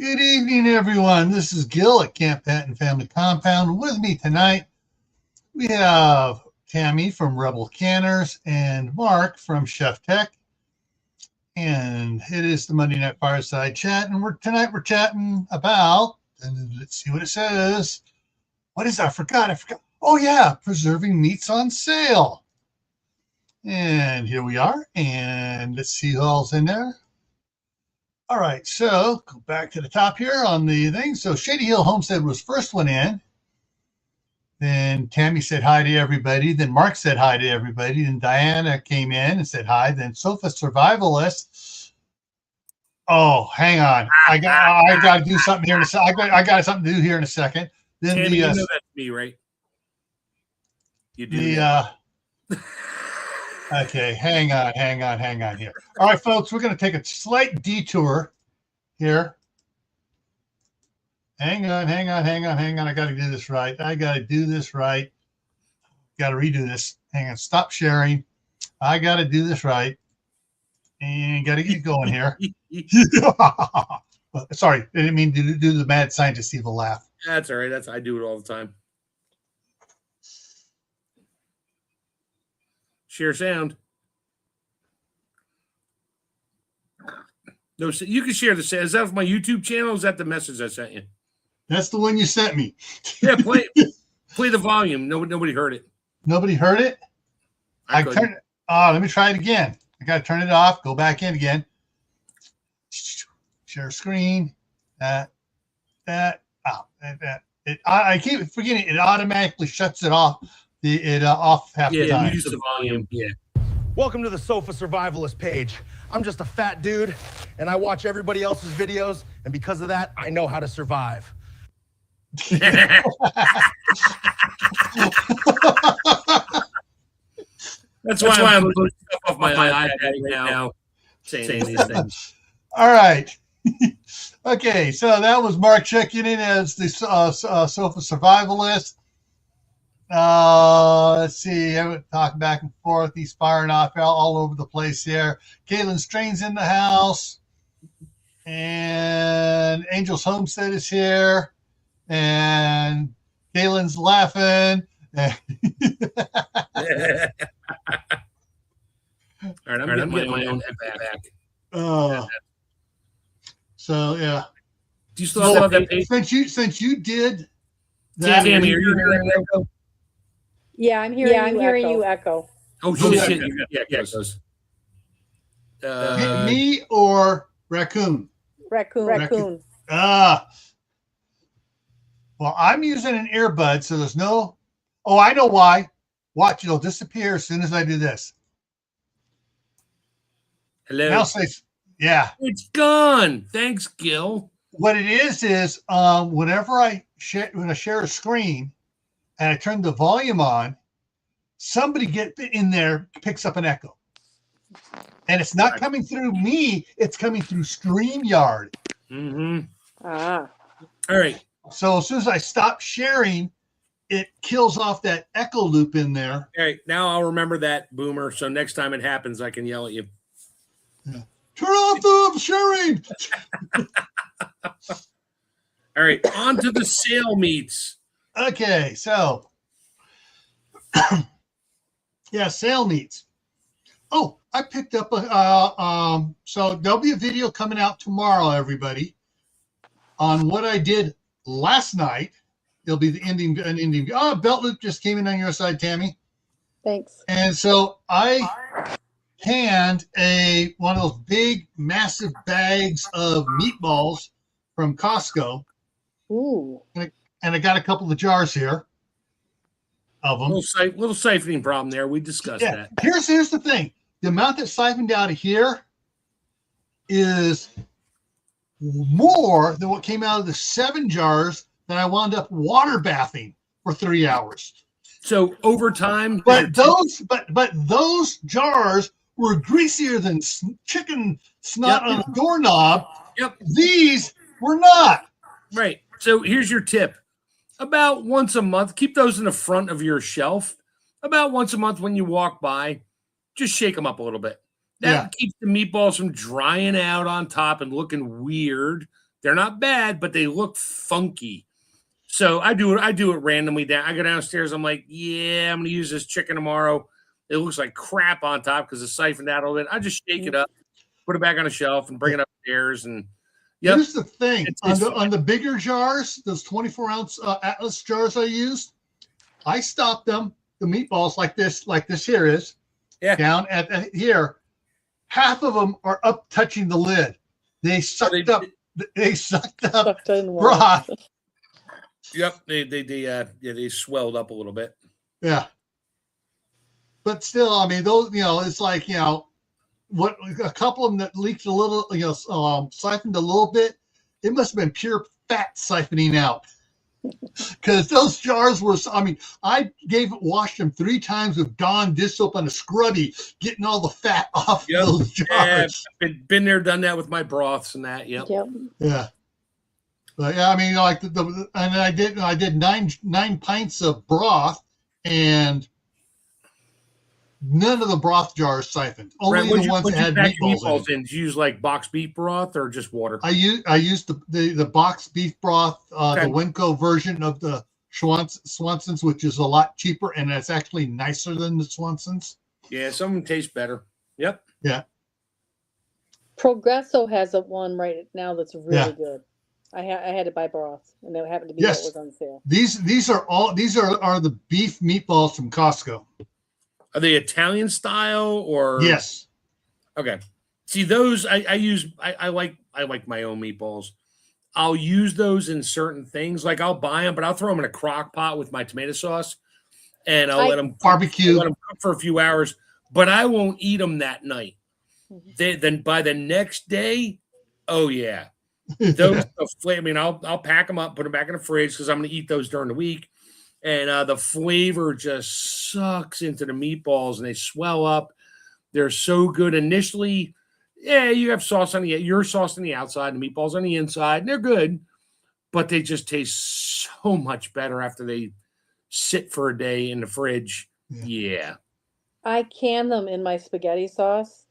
Good evening, everyone. This is Gil at Camppatton Family Compound. With me tonight, we have Tammy from Rebel Canners and Mark from ChefTech. And it is the Monday Night Fireside Chat. And tonight we're chatting about, and let's see what it says. What is that? I forgot. Oh, yeah, preserving meats on sale. And here we are. And let's see who all's in there. All right, so go back to the top here on the thing. So Shady Hill Homestead was first one in. Then Tammy said hi to everybody. Then Mark said hi to everybody. Then Diana came in and said hi. Then Sofa Survivalist. Oh, hang on. I got to do something here in a second. I got something to do here in a second. Then Tammy, you know that's me, right? You do. Okay, hang on here. All right, folks, we're going to take a slight detour here. Hang on. I got to do this right. Got to redo this. Hang on, stop sharing. I got to do this right. And got to get going here. Sorry, I didn't mean to do the mad scientist evil laugh. That's all right. I do it all the time. Share sound. No, so you can share the sound. Is that my YouTube channel? Or is that the message I sent you? That's the one you sent me. Yeah, play the volume. Nobody heard it. Nobody heard it? I turned it. Let me try it again. I got to turn it off. Go back in again. Share screen. I keep forgetting it automatically shuts it off. Off half the time. Yeah, use the volume. Yeah. Welcome to the Sofa Survivalist page. I'm just a fat dude, and I watch everybody else's videos, and because of that, I know how to survive. That's why I'm putting stuff off my iPad right now, saying these things. All right. Okay, so that was Mark checking in as the Sofa Survivalist. Let's see. I would talk back and forth. He's firing off all over the place here. Caitlin Strain's in the house, and Angel's Homestead is here, and Caitlin's laughing. All right, I'm getting my own back. So yeah. Do you still have that page? Since you did that, Tammy, are you hearing echo? Yeah, I'm hearing you echo. Oh shit! Yeah, it goes. Me or raccoon? Raccoon. Well, I'm using an earbud, so there's no. Oh, I know why. Watch, it'll disappear as soon as I do this. Hello. Now say, yeah. It's gone. Thanks, Gil. What it is whenever I share a screen and I turn the volume on, somebody get in there picks up an echo. And it's not coming through me, it's coming through StreamYard. Mm-hmm. All right. So as soon as I stop sharing, it kills off that echo loop in there. All right. Now I'll remember that, Boomer. So next time it happens, I can yell at you. Yeah. Turn off the sharing. All right. On to the sale meats. Okay. So, yeah, sale meats. Oh, I picked up so there'll be a video coming out tomorrow, everybody, on what I did last night. It'll be the ending. Belt loop just came in on your side, Tammy. Thanks. And so I canned one of those big, massive bags of meatballs from Costco. Ooh. And I got a couple of jars here of them. Little siphoning problem there. We discussed that. Here's the thing. The amount that's siphoned out of here is more than what came out of the 7 jars that I wound up water bathing for 3 hours. So over time, but those jars were greasier than chicken snot on a doorknob. Yep. These were not. Right. So here's your tip. About once a month, keep those in the front of your shelf. About once a month when you walk by, just shake them up a little bit. That keeps the meatballs from drying out on top and looking weird They're not bad, but they look funky. So I do it randomly. I go downstairs. I'm like, yeah, I'm going to use this chicken tomorrow. It looks like crap on top because it's siphoned out a little bit. I just shake it up, put it back on the shelf, and bring it upstairs. And here's the thing: on the bigger jars, those 24-ounce Atlas jars I used, I stopped them. The meatballs like this here is down at here. Half of them are up touching the lid. They sucked up. They sucked up broth. Yep, they swelled up a little bit. Yeah, but still, I mean, those, it's like, what, a couple of them that leaked a little, siphoned a little bit. It must have been pure fat siphoning out, because those jars were. I mean, I washed them 3 times with Dawn dish soap and a scrubby, getting all the fat off those jars. Yeah, been there, done that with my broths and that. Yep. Yeah. But yeah, I mean, like and I did 9 pints of broth, and none of the broth jars siphoned. Only the ones that had meatballs in. Did you use like boxed beef broth or just water? I used the boxed beef broth, the Winco version of the Swanson's, which is a lot cheaper, and it's actually nicer than the Swanson's. Yeah, some of them taste better. Yep. Yeah. Progresso has one right now that's really good. I had to buy broth, and it happened to be what was on sale. These are the beef meatballs from Costco. Are they Italian style or? Yes. Okay. See, those I like my own meatballs. I'll use those in certain things. Like I'll buy them, but I'll throw them in a crock pot with my tomato sauce, and I'll let them barbecue. Let them cook for a few hours. But I won't eat them that night. Then by the next day, oh yeah. Those, I mean, I'll pack them up, put them back in the fridge because I'm going to eat those during the week, and the flavor just sucks into the meatballs, and they swell up. They're so good initially. Yeah, you have sauce on your sauce on the outside, and meatballs on the inside, and they're good, but they just taste so much better after they sit for a day in the fridge. Yeah. I can them in my spaghetti sauce,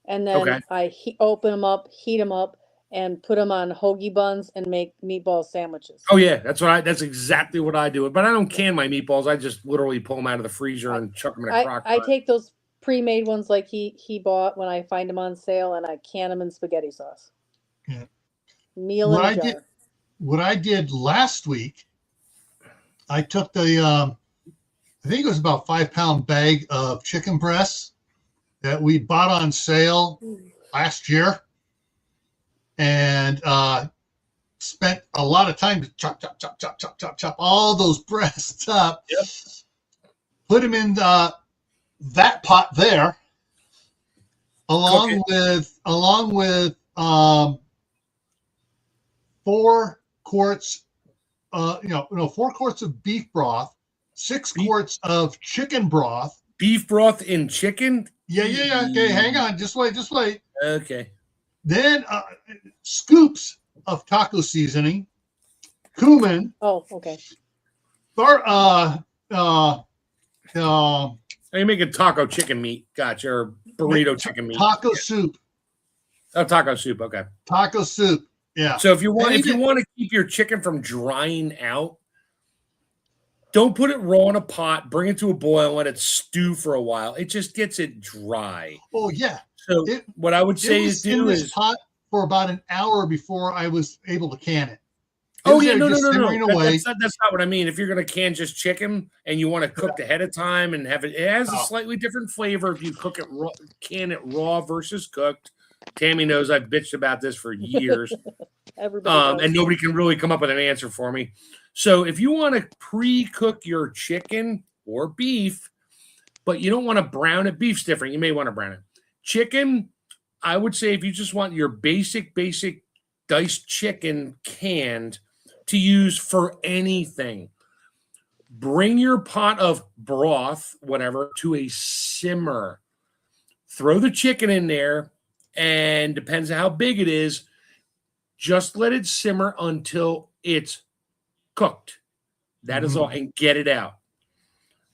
and then I open them up, heat them up, and put them on hoagie buns and make meatball sandwiches. Oh yeah, that's exactly what I do. But I don't can my meatballs. I just literally pull them out of the freezer and chuck them in a crock pot. I take those pre-made ones like he bought when I find them on sale, and I can them in spaghetti sauce. Yeah. Meal in a jar. What I did last week, I took the I think it was about 5-pound bag of chicken breasts that we bought on sale last year, and spent a lot of time to chop all those breasts up. Yep. Put them in that pot there, along with 4 quarts, 4 quarts of beef broth, 6 quarts of chicken broth. Beef broth in chicken? Yeah. Okay, hang on. Just wait. Okay. Then scoops of taco seasoning, cumin. Oh, okay. You make a taco chicken meat, gotcha, or burrito chicken meat. Taco soup. Oh, taco soup. Okay. Taco soup. Yeah. So if you want to keep your chicken from drying out, don't put it raw in a pot. Bring it to a boil and let it stew for a while. It just gets it dry. Oh yeah. So what I would say is in this pot for about an hour before I was able to can it. No. That's not what I mean. If you're going to can just chicken and you want to cook ahead of time and have it has a slightly different flavor if you cook it raw, can it raw versus cooked. Tammy knows I've bitched about this for years. And nobody can really come up with an answer for me. So if you want to pre-cook your chicken or beef, but you don't want to brown it, beef's different. You may want to brown it. Chicken, I would say if you just want your basic diced chicken canned to use for anything, bring your pot of broth, whatever, to a simmer. Throw the chicken in there, and depends on how big it is, just let it simmer until it's cooked. That is all, and get it out.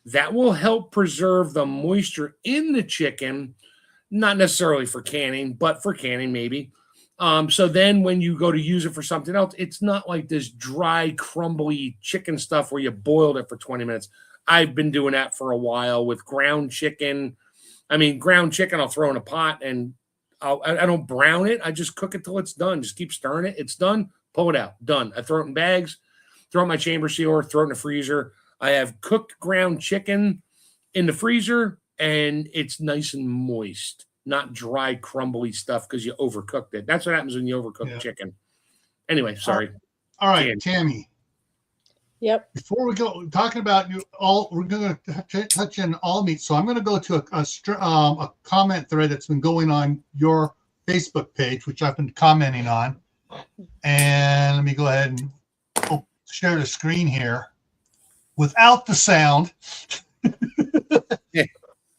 That will help preserve the moisture in the chicken, not necessarily for canning, but for canning maybe. So then when you go to use it for something else, it's not like this dry, crumbly chicken stuff where you boiled it for 20 minutes. I've been doing that for a while with ground chicken. I mean, ground chicken I'll throw in a pot, and I don't brown it. I just cook it till it's done. Just keep stirring it. It's done. Pull it out. Done. I throw it in bags, throw it in my chamber sealer, throw it in the freezer. I have cooked ground chicken in the freezer, and it's nice and moist. Not dry, crumbly stuff because you overcooked it. That's what happens when you overcook chicken. Anyway, sorry. All right, Tammy. Yep. Before we go talking about we're going to touch on all meat. So I'm going to go to a comment thread that's been going on your Facebook page, which I've been commenting on. And let me go ahead and share the screen here without the sound.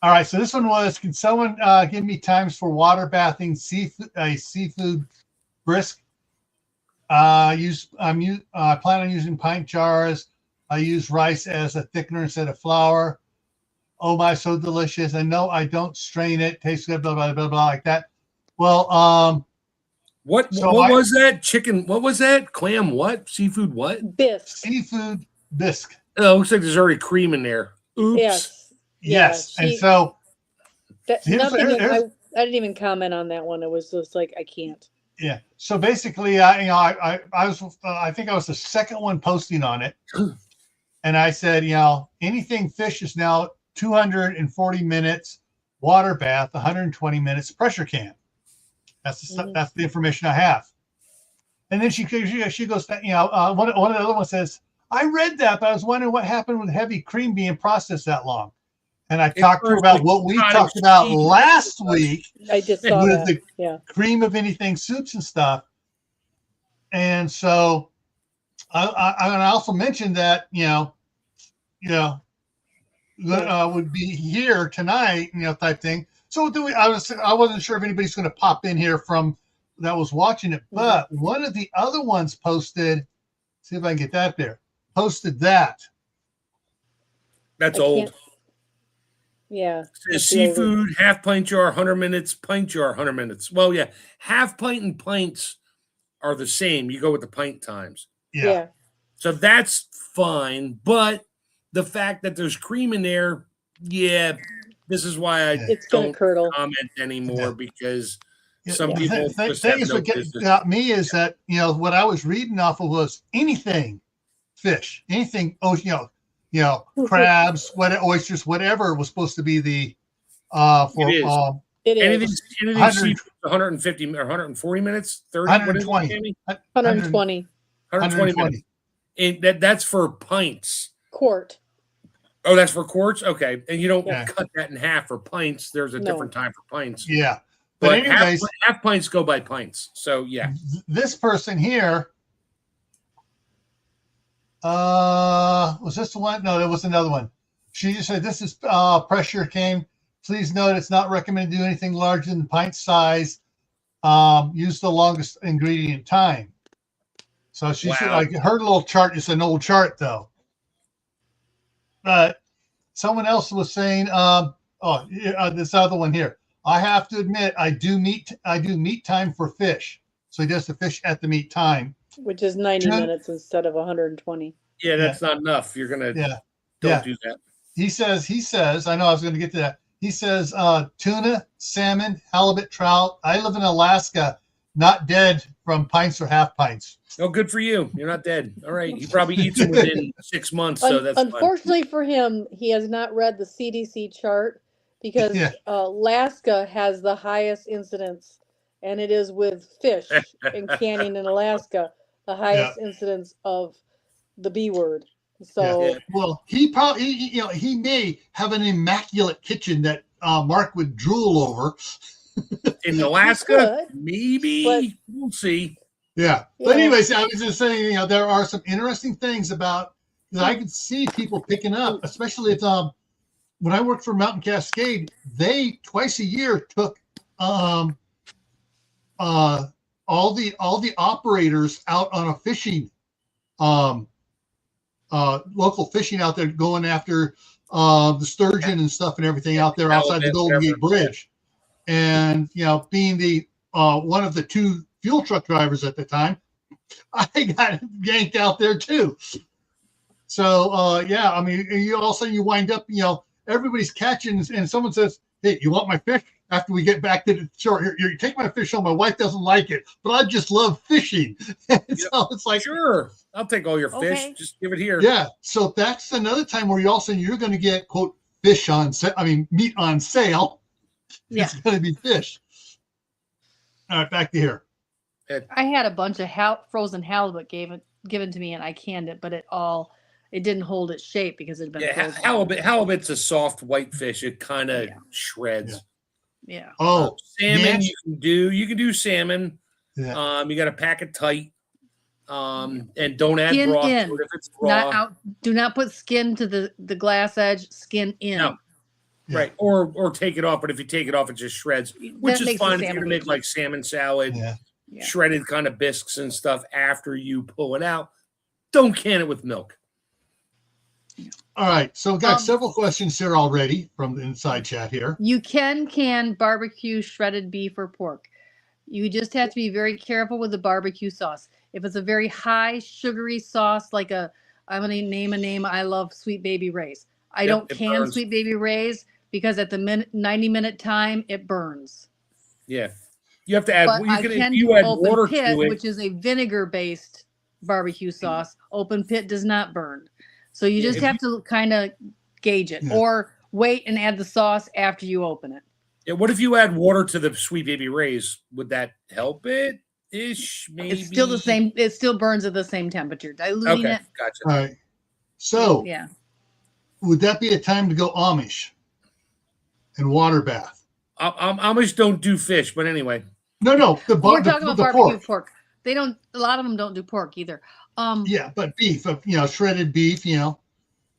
All right, so this one was, can someone give me times for water bathing seafood brisk? I plan on using pint jars. I use rice as a thickener instead of flour. Oh my, so delicious. And no, I don't strain it. Tastes good, blah, blah, blah, blah, like that. Well, what was that? Chicken, what was that? Clam what? Seafood what? Bisque. Seafood bisque. Oh, it looks like there's already cream in there. Oops. Yes. And so I didn't even comment on that one. It was just like, I can't. Yeah. So basically, I think I was the second one posting on it. And I said, anything fish is now 240 minutes, water bath, 120 minutes, pressure can. That's the information I have. And then she goes, one of the other ones says, I read that, but I was wondering what happened with heavy cream being processed that long. And I talked to her about what we talked about last week. I just saw with that. the cream of anything soups and stuff. And so I also mentioned that, would be here tonight, type thing. So I wasn't sure if anybody's going to pop in here from that was watching it, but one of the other ones posted, see if I can get that there, posted that. That's old. Yeah. Seafood, half pint jar, 100 minutes, pint jar, 100 minutes. Well, yeah, half pint and pints are the same. You go with the pint times. Yeah. So that's fine. But the fact that there's cream in there, this is why I don't comment anymore because some people. The thing is, what got me is that, what I was reading off of was anything fish, anything, crabs, oysters, whatever was supposed to be the it is. Anything seafood, 150 or 140 minutes, 30, 120. 120 minutes. And that's for pints. Quart. Oh, that's for quarts? Okay. And you don't cut that in half for pints. There's a different time for pints. Yeah. But anyways, half pints go by pints. So, yeah. This person here, was this the one? No, there was another one. She just said, this is pressure cane. Please note it's not recommended to do anything larger than pint size. Use the longest ingredient time. So she said, like, her little chart is an old chart, though. But someone else was saying, this other one here. I have to admit, I do meat time for fish. So he does the fish at the meat time, which is 90 minutes instead of 120. Yeah, that's not enough. You're gonna don't do that. He says. I know I was going to get to that. He says, tuna, salmon, halibut, trout. I live in Alaska, not dead from pints or half pints. Oh, good for you. You're not dead. All right. He probably eats them within 6 months. So that's unfortunately for him, he has not read the CDC chart because Alaska has the highest incidence, and it is with fish and canning in Alaska, the highest incidence of the B word. So well, he probably he may have an immaculate kitchen that Mark would drool over. In Alaska, maybe we'll see. Yeah. But anyways, I was just saying, there are some interesting things about that I could see people picking up, especially if when I worked for Mountain Cascade, they twice a year took all the operators out on a fishing local fishing out there, going after the sturgeon and stuff and everything out there outside the Golden Gate Bridge. And being the one of the two fuel truck drivers at the time, I got yanked out there too. So yeah, I mean, you all of a sudden you wind up, everybody's catching, and someone says, "Hey, you want my fish?" After we get back to the shore, here, you take my fish home. My wife doesn't like it, but I just love fishing. So it's like, sure, I'll take all your fish. Just give it here. Yeah. So that's another time where you also you're going to get quote fish on sale. I mean, meat on sale. Yeah. It's going to be fish. All right, back to here. I had a bunch of frozen halibut given to me, and I canned it, but it didn't hold its shape because it had been frozen. Halibut's a soft white fish. It kind of shreds. Yeah. Oh, salmon you can do salmon. Yeah. You got to pack it tight. And don't add skin broth in. To it if it's raw. Not out. Do not put skin to the glass edge. Skin in. No. Right. Or take it off. But if you take it off, it just shreds, which is fine if you're gonna make like salmon salad, shredded kind of bisques and stuff after you pull it out. Don't can it with milk. All right, so we've got several questions here already from the inside chat here. You can barbecue shredded beef or pork. You just have to be very careful with the barbecue sauce. If it's a very high sugary sauce, like I'm going to name a name, I love Sweet Baby Ray's. I don't can Sweet Baby Ray's because at the 90-minute time, it burns. Yeah. You have to add, you add water to it. Which is a vinegar-based barbecue sauce. Open pit does not burn. So you just have to kind of gauge it or wait and add the sauce after you open it. Yeah. What if you add water to the Sweet Baby Ray's? Would that help it? Maybe. It's still the same. It still burns at the same temperature. Diluting it. Gotcha. All right. So would that be a time to go Amish and water bath? Amish don't do fish, but anyway. No. We're talking about barbecue pork. They don't. A lot of them don't do pork either. Yeah, but beef, shredded beef,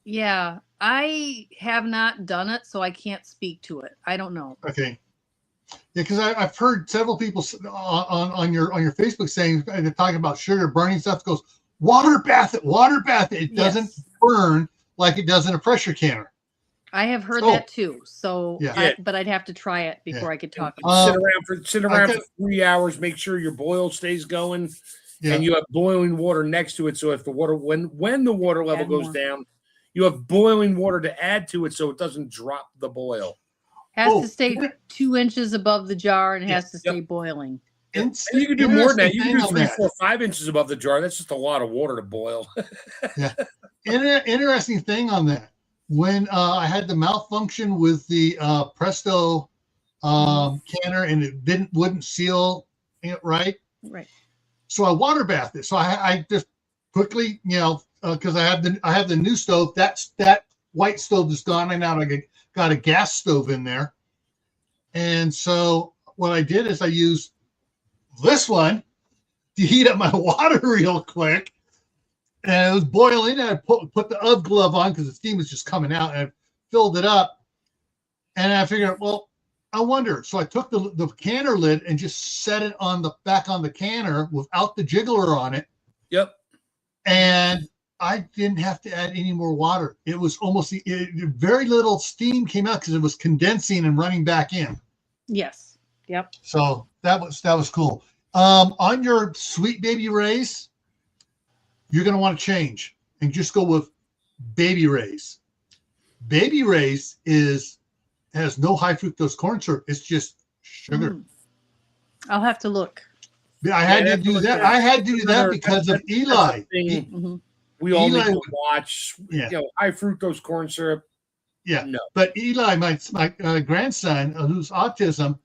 Yeah, I have not done it, so I can't speak to it. I don't know. Okay. Yeah, because I've heard several people on your Facebook saying they're talking about sugar burning stuff. Goes water bath it. It doesn't burn like it does in a pressure canner. I have heard that too. So, but I'd have to try it before I could talk about it. Sit around for 3 hours. Make sure your boil stays going. Yeah. And you have boiling water next to it, so if the water when the water level goes down, you have boiling water to add to it, so it doesn't drop the boil. Has to stay 2 inches above the jar and has to stay boiling. And you can do more than that. You can do 3, 4, 5 inches above the jar. That's just a lot of water to boil. Yeah. Interesting thing on that. When I had the malfunction with the Presto canner and it wouldn't seal it right. Right. So I water bathed it. So I just quickly, because I have the new stove. That white stove is gone, and now I got a gas stove in there. And so what I did is I used this one to heat up my water real quick, and it was boiling. And I put the UV glove on because the steam was just coming out, and I filled it up. And I figured, well, I wonder. So I took the canner lid and just set it back on the canner without the jiggler on it. Yep. And I didn't have to add any more water. It was almost very little steam came out because it was condensing and running back in. Yes. Yep. So that was cool. On your Sweet Baby Ray's, you're going to want to change and just go with Baby Ray's. Baby Ray's has no high fructose corn syrup. It's just sugar. I'll have to look. I had to do that. I had to do that because of Eli. We all need to watch. High fructose corn syrup. Yeah, no. But Eli, my grandson, who's autism,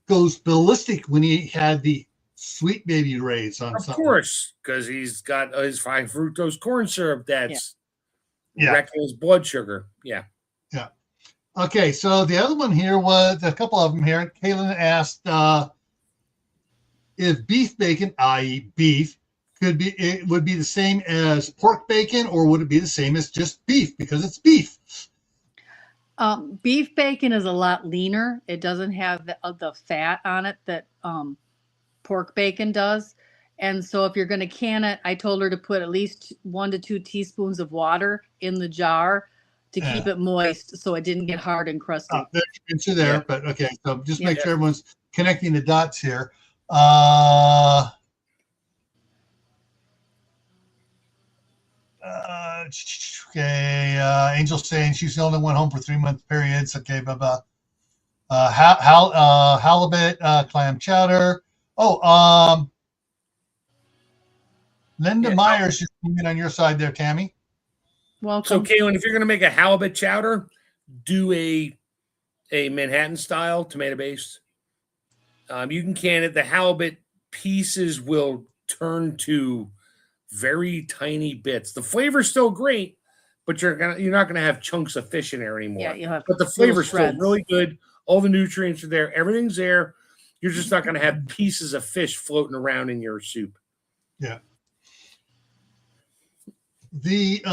goes ballistic when he had the Sweet Baby Ray's on. Of course, because he's got his high fructose corn syrup. That's wrecking his blood sugar. Yeah. Yeah. Okay, so the other one here was a couple of them here. Kaylin asked if beef bacon, i.e., beef, would be the same as pork bacon, or would it be the same as just beef because it's beef? Beef bacon is a lot leaner. It doesn't have the fat on it that pork bacon does. And so if you're going to can it, I told her to put at least 1 to 2 teaspoons of water in the jar to keep it moist so it didn't get hard and crusty. There's there, but okay. So just make sure everyone's connecting the dots here. Okay, Angel's saying she's the only one home for 3-month periods. Okay, blah blah. Halibut, clam chowder. Oh, Linda Myers just came in on your side there, Tammy. Welcome. So, Kaylin, if you're going to make a halibut chowder, do a Manhattan style tomato based. You can can it. The halibut pieces will turn to very tiny bits. The flavor's still great, but you're not gonna have chunks of fish in there anymore. Yeah, you'll have. But the flavor's still really good. All the nutrients are there. Everything's there. You're just not gonna have pieces of fish floating around in your soup. Yeah. The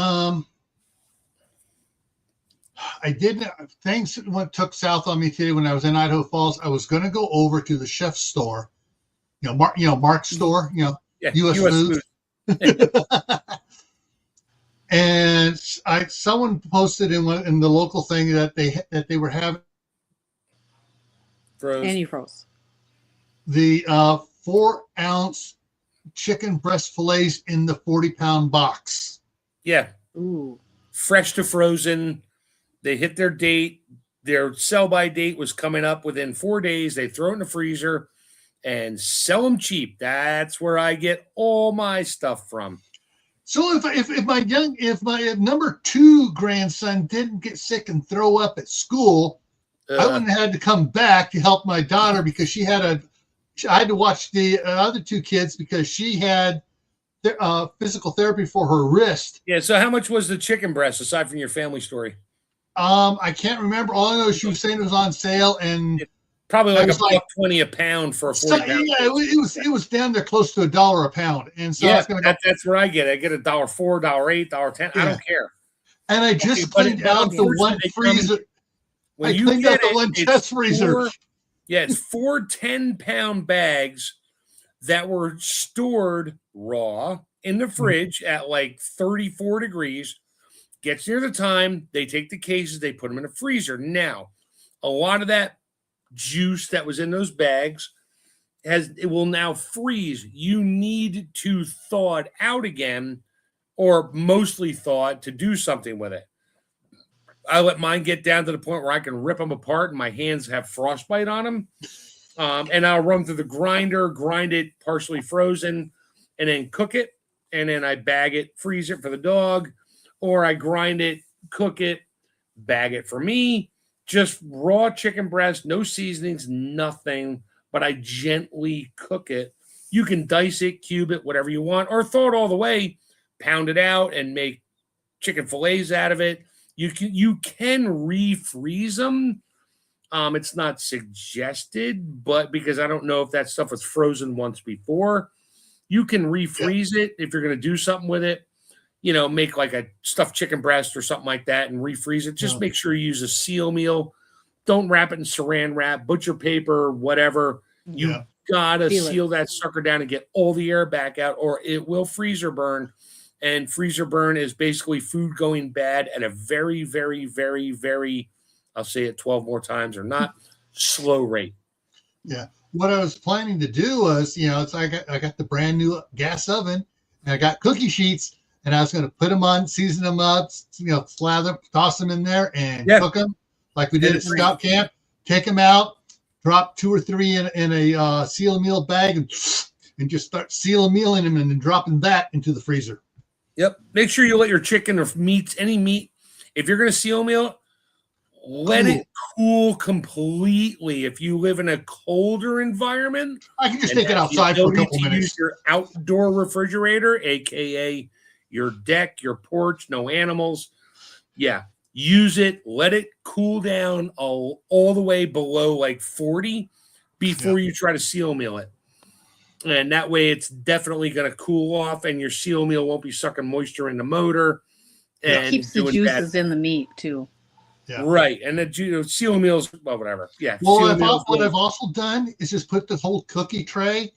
I didn't. Things took south on me today when I was in Idaho Falls. I was going to go over to the chef's store, Mark's store, U.S. Foods. And someone posted in the local thing that they were having. And you froze. The 4-ounce chicken breast fillets in the 40-pound box. Yeah. Ooh. Fresh to frozen. They hit their date. Their sell-by date was coming up within 4 days. They throw it in the freezer and sell them cheap. That's where I get all my stuff from. So if my number 2 grandson didn't get sick and throw up at school, I wouldn't have had to come back to help my daughter because I had to watch the other 2 kids because she had physical therapy for her wrist. Yeah. So how much was the chicken breast aside from your family story? I can't remember. All I know is she was saying it was on sale, and probably like $1.20 a pound for a 40-pound. Yeah, it was down there close to $1 a pound, and so that's where I get it. I get $1.04, $1.08, $1.10. I don't care. And I just cleaned out the one freezer. I cleaned out the one chest freezer. It's 4 10-pound bags that were stored raw in the fridge at like 34 degrees. Gets near the time, they take the cases, they put them in a freezer. Now, a lot of that juice that was in those bags it will now freeze. You need to thaw it out again, or mostly thaw it to do something with it. I let mine get down to the point where I can rip them apart and my hands have frostbite on them. And I'll run through the grinder, grind it partially frozen, and then cook it. And then I bag it, freeze it for the dog. Or I grind it, cook it, bag it for me. Just raw chicken breast, no seasonings, nothing. But I gently cook it. You can dice it, cube it, whatever you want, or thaw it all the way, pound it out, and make chicken fillets out of it. You can refreeze them. It's not suggested, but because I don't know if that stuff was frozen once before, you can refreeze it if you're going to do something with it. Make like a stuffed chicken breast or something like that and refreeze it. Just make sure you use a seal meal. Don't wrap it in saran wrap, butcher paper, whatever. You gotta seal that sucker down and get all the air back out, or it will freezer burn. And freezer burn is basically food going bad at a very, very, very, very, I'll say it 12 more times or not, slow rate. Yeah. What I was planning to do was, I got the brand new gas oven and I got cookie sheets. And I was going to put them on, season them up, slather, toss them in there, and cook them like we did at Scout Camp. Take them out, drop 2 or 3 in a seal meal bag, and just start seal mealing them and then dropping that into the freezer. Yep. Make sure you let your chicken or any meat, if you're going to seal meal, let it cool completely. If you live in a colder environment, I can just take it outside for a couple minutes. Use your outdoor refrigerator, aka your deck, your porch, no animals. Yeah. Use it. Let it cool down all the way below like 40 before you try to seal meal it. And that way it's definitely going to cool off and your seal meal won't be sucking moisture in the motor. And it keeps the juices in the meat too. Yeah. Right. And the seal meals, well, whatever. Yeah. Well, what I've also done is just put the whole cookie tray,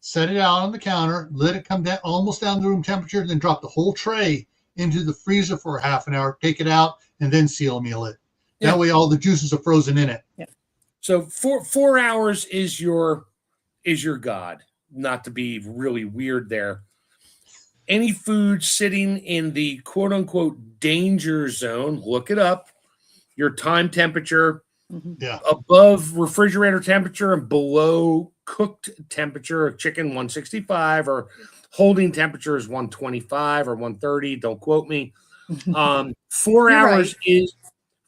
set it out on the counter, let it come down almost down to room temperature, then drop the whole tray into the freezer for a half an hour, take it out, and then seal meal it. That way all the juices are frozen in it. Yeah. So 4 hours is your is your god. Not to be really weird there. Any food sitting in the quote unquote danger zone, look it up. Your time temperature, above refrigerator temperature and below cooked temperature of chicken 165, or holding temperature is 125 or 130. Don't quote me. 4 hours is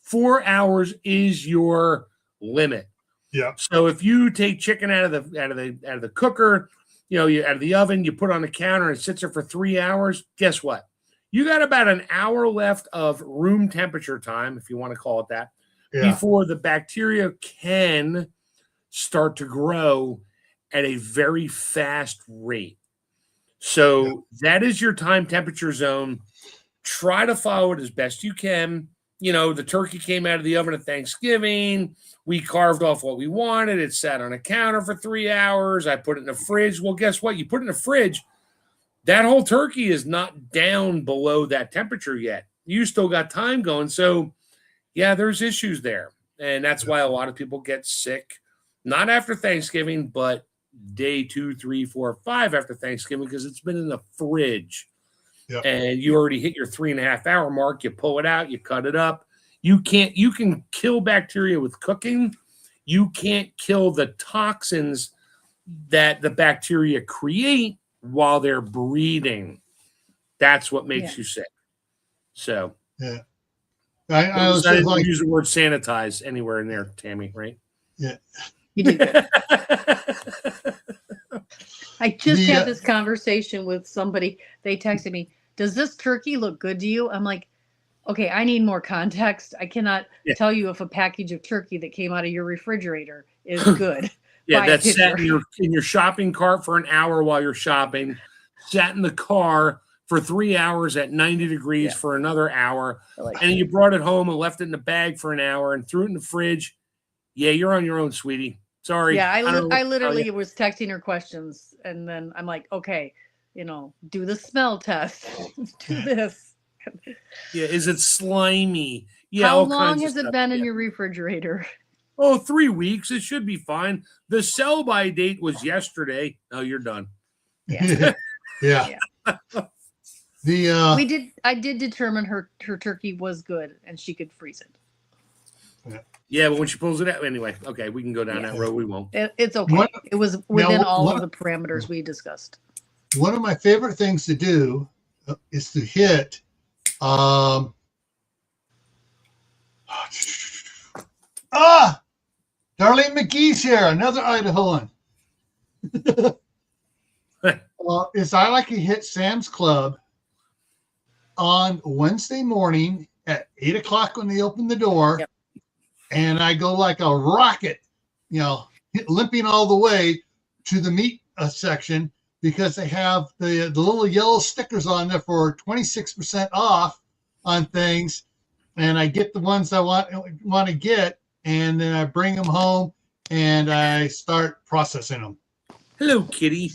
4 hours is your limit. Yeah. So if you take chicken out of the cooker, you out of the oven, you put it on the counter and it sits there for 3 hours, guess what? You got about an hour left of room temperature time, if you want to call it that, before the bacteria can start to grow at a very fast rate. So that is your time temperature zone. Try to follow it as best you can. The turkey came out of the oven at Thanksgiving. We carved off what we wanted. It sat on a counter for 3 hours. I put it in the fridge. Well, guess what? You put it in the fridge, that whole turkey is not down below that temperature yet. You still got time going. So, yeah, there's issues there. And that's why a lot of people get sick, not after Thanksgiving, but day 2, 3, 4, 5 after Thanksgiving, because it's been in the fridge. Yep. And you already hit your 3.5 hour mark. You pull it out, you cut it up. You can kill bacteria with cooking. You can't kill the toxins that the bacteria create while they're breeding. That's what makes you sick. So I was like, use the word sanitize anywhere in there, Tammy, right? Yeah. You did good. I just had this conversation with somebody. They texted me, "Does this turkey look good to you?" I'm like, okay, I need more context. I cannot tell you if a package of turkey that came out of your refrigerator is good. That sat in your shopping cart for an hour while you're shopping, sat in the car for 3 hours at 90 degrees for another hour, and you brought it home and left it in the bag for an hour and threw it in the fridge. Yeah, you're on your own, sweetie. Sorry. Yeah, I literally was texting her questions, and then I'm like, okay, do the smell test. Do this. Yeah, is it slimy? Yeah. How long has it been in your refrigerator? Oh, 3 weeks. It should be fine. The sell-by date was yesterday. Oh, you're done. Yeah. Yeah. I did determine her turkey was good and she could freeze it. Yeah, but when she pulls it out, anyway. Okay, we can go down that road. We won't. It's okay. It was within all of the parameters we discussed. One of my favorite things to do is to hit. Darlene McGee's here, another Idahoan. Is I like to hit Sam's Club on Wednesday morning at 8 o'clock when they open the door. Yep. And I go like a rocket, limping all the way to the meat section, because they have the little yellow stickers on there for 26% off on things. And I get the ones I want to get, and then I bring them home and I start processing them. Hello, kitty.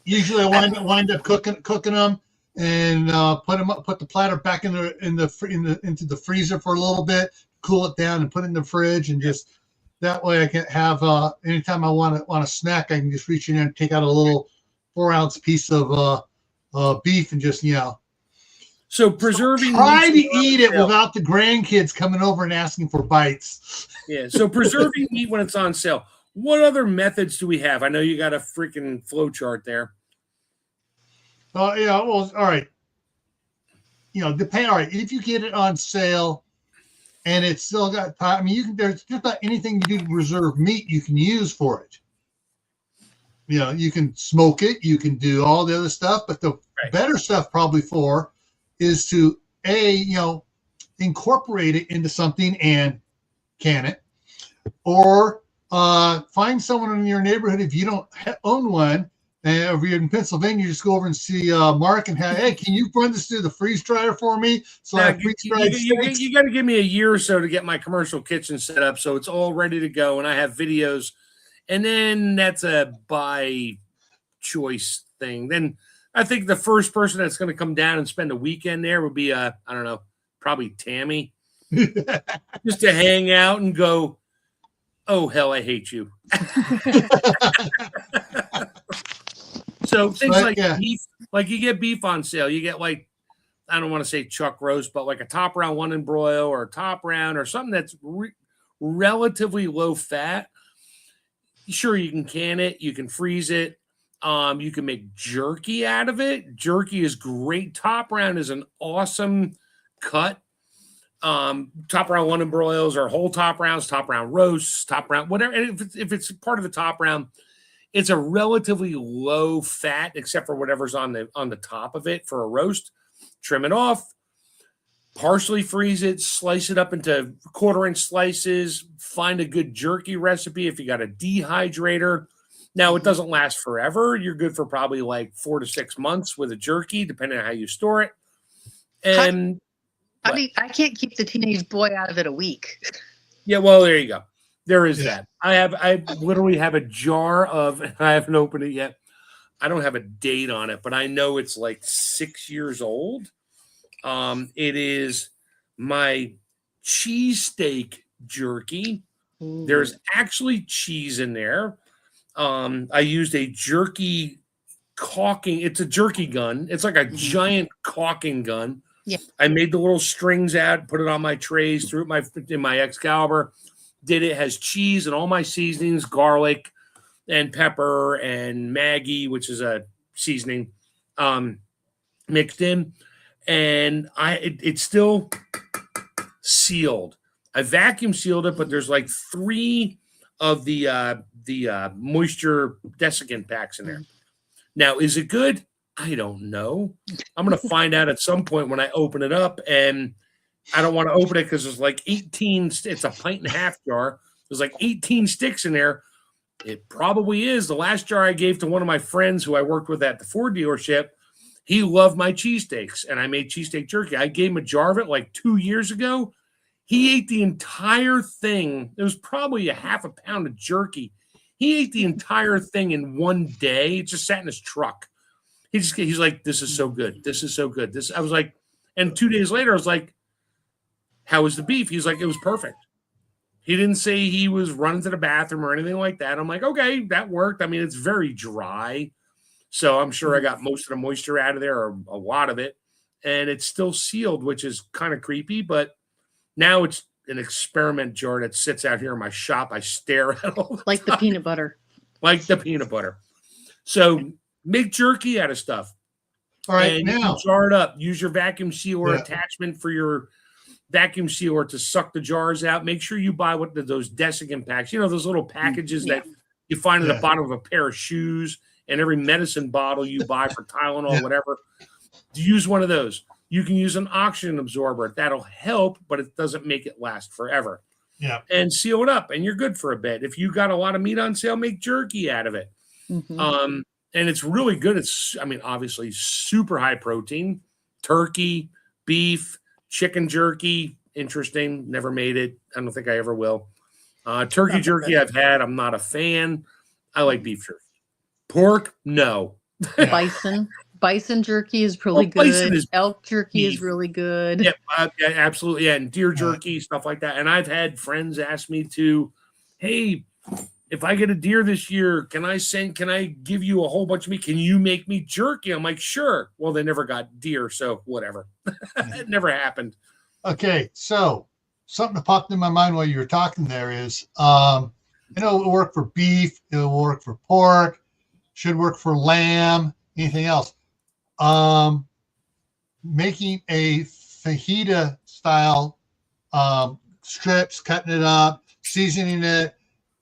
Usually I wind up cooking them and put the platter back into the freezer for a little bit, cool it down, and put it in the fridge, and just that way I can have anytime I want a snack, I can just reach in there and take out a little 4-ounce piece of beef and just So preserving. Try to eat it without the grandkids coming over and asking for bites. Yeah. So preserving meat when it's on sale. What other methods do we have? I know you got a freaking flow chart there. Yeah. Well, all right. Depend. All right. If you get it on sale, and it's still got time, there's just not anything you do to preserve meat you can use for it. You can smoke it, you can do all the other stuff, but the better stuff probably is to incorporate it into something and can it, or find someone in your neighborhood if you don't own one. And if you're in Pennsylvania, you just go over and see Mark and hey, can you run this through the freeze dryer for me? So you got to give me a year or so to get my commercial kitchen set up, so it's all ready to go, and I have videos. And then that's a by choice thing. Then I think the first person that's going to come down and spend a weekend there would be I don't know, probably Tammy, just to hang out and go, Oh, hell, I hate you. So things beef, like you get beef on sale. You get like, I don't want to say chuck roast, but like a top round one and broil or a top round or something that's relatively low fat. Sure, you can can it. You can freeze it. You can make jerky out of it. Jerky is great. Top round is an awesome cut. Top round one and broils or whole top rounds, top round roasts, top round, whatever. And if it's part of the top round, it's a relatively low fat, except for whatever's on the top of it for a roast. Trim it off, partially freeze it, slice it up into 1/4-inch slices, find a good jerky recipe if you got a dehydrator. Now, it doesn't last forever. You're good for probably like 4 to 6 months with a jerky, depending on how you store it. And I can't keep the teenage boy out of it a week. Yeah, well, there you go. There is that. I literally have a jar of, I haven't opened it yet. I don't have a date on it, but I know it's like 6 years old. It is my cheesesteak jerky. Ooh. There's actually cheese in there. I used a jerky caulking. It's a jerky gun. It's like a giant caulking gun. Yeah. I made the little strings out, put it on my trays, threw it in my Excalibur. Did it, has cheese and all my seasonings, garlic and pepper and Maggi, which is a seasoning, mixed in. And it's still sealed. I vacuum sealed it, but there's like 3 of the moisture desiccant packs in there. Now, is it good? I don't know. I'm going to find out at some point when I open it up, and I don't want to open it because there's like 18. It's a 1.5 jar. There's like 18 sticks in there. It probably is. The last jar I gave to one of my friends who I worked with at the Ford dealership, he loved my cheesesteaks, and I made cheesesteak jerky. I gave him a jar of it like 2 years ago. He ate the entire thing. It was probably a half a pound of jerky. He ate the entire thing in one day. It just sat in his truck. He's like, this is so good. This is so good. I was like, and 2 days later, I was like, how was the beef? He's like, it was perfect. He didn't say he was running to the bathroom or anything like that. I'm like, okay, that worked. I mean, it's very dry. So I'm sure I got most of the moisture out of there, or a lot of it. And it's still sealed, which is kind of creepy. But now it's an experiment jar that sits out here in my shop. I stare at all the like time. The peanut butter. Like the peanut butter. So make jerky out of stuff. All right, and now you can jar it up. Use your vacuum sealer attachment for your vacuum sealer to suck the jars out. Make sure you buy those desiccant packs. You know, those little packages that you find at the bottom of a pair of shoes, and every medicine bottle you buy for Tylenol, whatever. Use one of those. You can use an oxygen absorber. That'll help, but it doesn't make it last forever. Yeah. And seal it up, and you're good for a bit. If you got a lot of meat on sale, make jerky out of it. Mm-hmm. And it's really good. It's, I mean, obviously super high protein. Turkey, beef, chicken jerky. Interesting. Never made it. I don't think I ever will. Turkey jerky I've had. I'm not a fan. I like beef jerky. Pork, no. Bison jerky is really good. Elk jerky is really good. Yeah, absolutely. Yeah, and deer jerky, stuff like that. And I've had friends ask me to, hey, if I get a deer this year, can I give you a whole bunch of meat? Can you make me jerky? I'm like, sure. Well, they never got deer, so whatever. It never happened. Okay, so something that popped in my mind while you were talking there is, I know it'll work for beef, it'll work for pork, should work for lamb, anything else. Making a fajita style strips, cutting it up, seasoning it,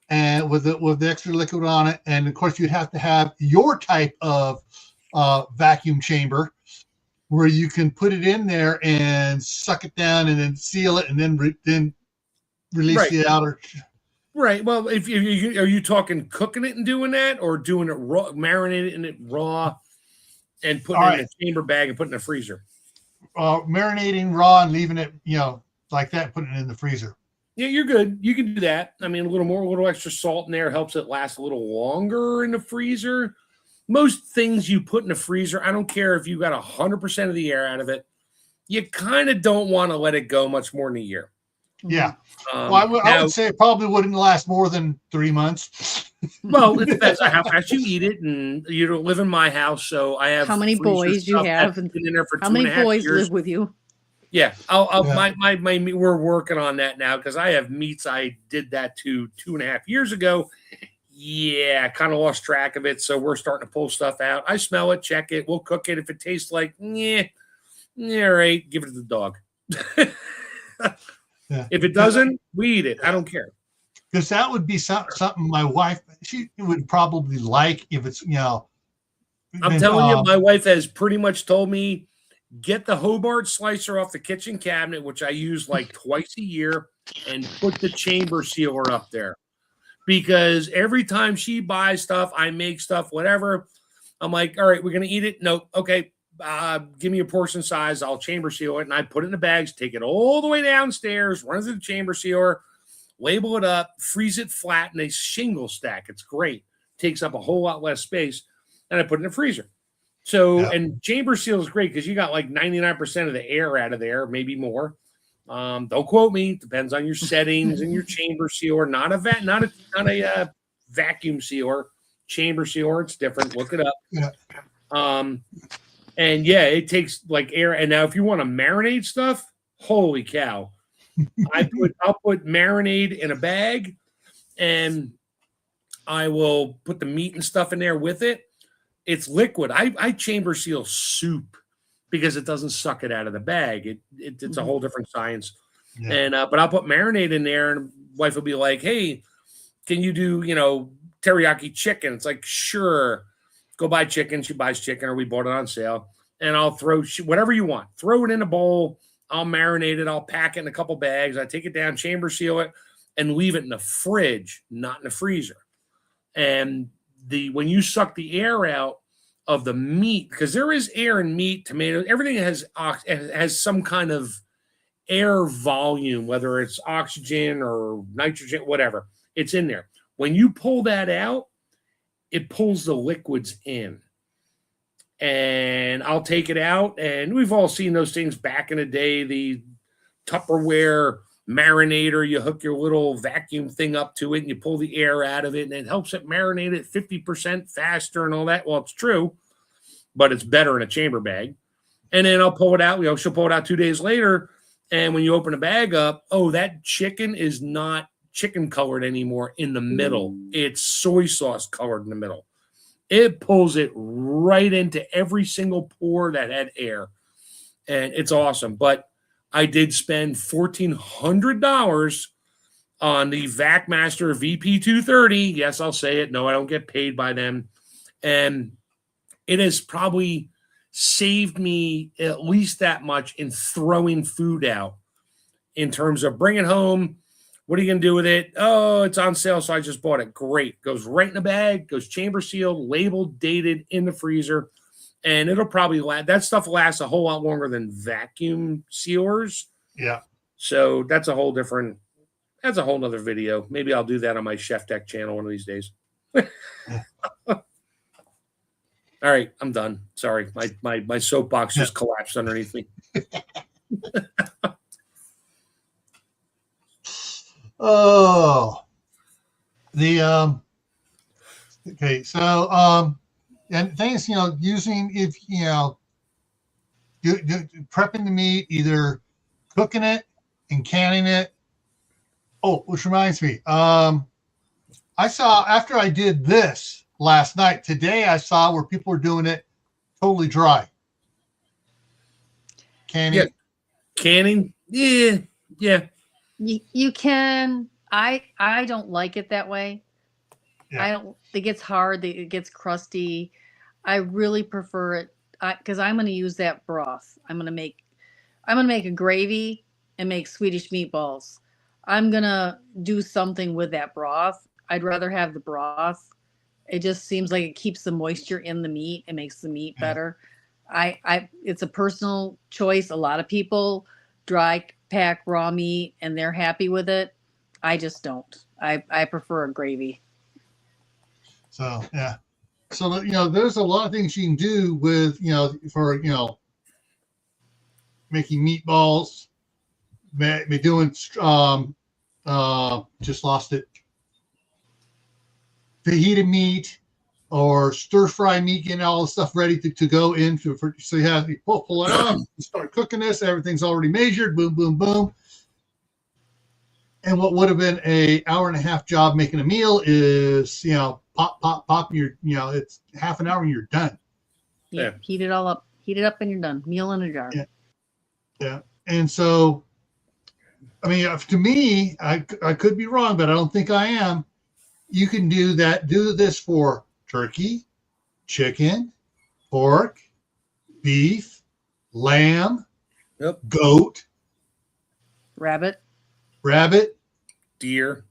and with the extra liquid on it, and of course you have to have your type of vacuum chamber where you can put it in there and suck it down and then seal it and then release the outer. Right. Well, if you are you talking cooking it and doing that, or doing it raw, marinating it raw, and putting it in a chamber bag and putting it in the freezer? Marinating raw and leaving it, like that, putting it in the freezer. Yeah, you're good. You can do that. I mean, a little extra salt in there helps it last a little longer in the freezer. Most things you put in the freezer, I don't care if you got 100% of the air out of it, you kind of don't want to let it go much more than a year. Yeah. Well, I would say it probably wouldn't last more than 3 months. Well, it depends on how fast you eat it, and you don't live in my house, so I have how many boys you have, and been in there for how many boys years. live with you. Yeah, we're working on that now because I have meats I did that to 2.5 years ago. Yeah, I kind of lost track of it, so we're starting to pull stuff out. I smell it, check it, we'll cook it. If it tastes like, all right, give it to the dog. If it doesn't, we eat it. I don't care. Because that would be something my wife, she would probably like if it's, I'm telling you, my wife has pretty much told me, get the Hobart slicer off the kitchen cabinet, which I use like twice a year, and put the chamber sealer up there. Because every time she buys stuff, I make stuff, whatever, I'm like, all right, we're going to eat it. Nope. Okay. Give me a portion size. I'll chamber seal it. And I put it in the bags, take it all the way downstairs, run it through the chamber sealer, label it up, freeze it flat in a shingle stack. It's great. Takes up a whole lot less space. And I put it in the freezer. So, and chamber seal is great because you got like 99% of the air out of there, maybe more. Don't quote me. Depends on your settings and your chamber sealer. Not a vacuum sealer. Chamber sealer. It's different. Look it up. Yeah. And yeah, it takes like air. And now if you want to marinate stuff, holy cow. I'll put marinade in a bag and I will put the meat and stuff in there with it. It's liquid. I chamber seal soup because it doesn't suck it out of the bag. It's a whole different science. Yeah. And but I'll put marinade in there and wife will be like, hey, can you do, teriyaki chicken? It's like, sure. Go buy chicken. She buys chicken, or we bought it on sale. And I'll throw whatever you want. Throw it in a bowl. I'll marinate it. I'll pack it in a couple bags. I take it down, chamber seal it, and leave it in the fridge, not in the freezer. And when you suck the air out of the meat, because there is air in meat, tomatoes, everything has some kind of air volume, whether it's oxygen or nitrogen, whatever. It's in there. When you pull that out, it pulls the liquids in. And I'll take it out, and we've all seen those things back in the day, the Tupperware marinator. You hook your little vacuum thing up to it, and you pull the air out of it, and it helps it marinate it 50% faster and all that. Well, it's true, but it's better in a chamber bag. And then I'll pull it out. She'll pull it out 2 days later, and when you open the bag up, that chicken is not chicken colored anymore in the middle. It's soy sauce colored in the middle. It pulls it right into every single pore that had air. And it's awesome. But I did spend $1,400 on the VacMaster VP230. Yes, I'll say it. No, I don't get paid by them. And it has probably saved me at least that much in throwing food out in terms of bringing home. What are you going to do with it? Oh, it's on sale, so I just bought it. Great. Goes right in the bag, goes chamber sealed, labeled, dated, in the freezer. And it'll probably that stuff lasts a whole lot longer than vacuum sealers. Yeah. So that's a whole nother video. Maybe I'll do that on my ChefTech channel one of these days. All right, I'm done. Sorry. My soapbox just collapsed underneath me. Okay, so and things, using, if prepping the meat, either cooking it and canning it. Which reminds me, I saw, after I did this last night, today I saw where people are doing it totally dry. Canning. Yeah. You can. I don't like it that way. Yeah. It gets hard. It gets crusty. I really prefer it because I'm going to use that broth. I'm going to make a gravy and make Swedish meatballs. I'm going to do something with that broth. I'd rather have the broth. It just seems like it keeps the moisture in the meat. It makes the meat better. It's a personal choice. A lot of people dry pack raw meat and they're happy with it. I just don't. I prefer a gravy. So, yeah. So, there's a lot of things you can do with, for, making meatballs be doing just lost it. Fajita meat or stir fry meat, getting all the stuff ready to go into. So you pull it up, you start cooking this. Everything's already measured. Boom, boom, boom. And what would have been an hour and a half job making a meal is, pop. It's half an hour and you're done. Yeah. Heat it all up. Heat it up and you're done. Meal in a jar. Yeah. And so, I mean, to me, I could be wrong, but I don't think I am. You can do this for turkey, chicken, pork, beef, lamb, goat, rabbit, deer,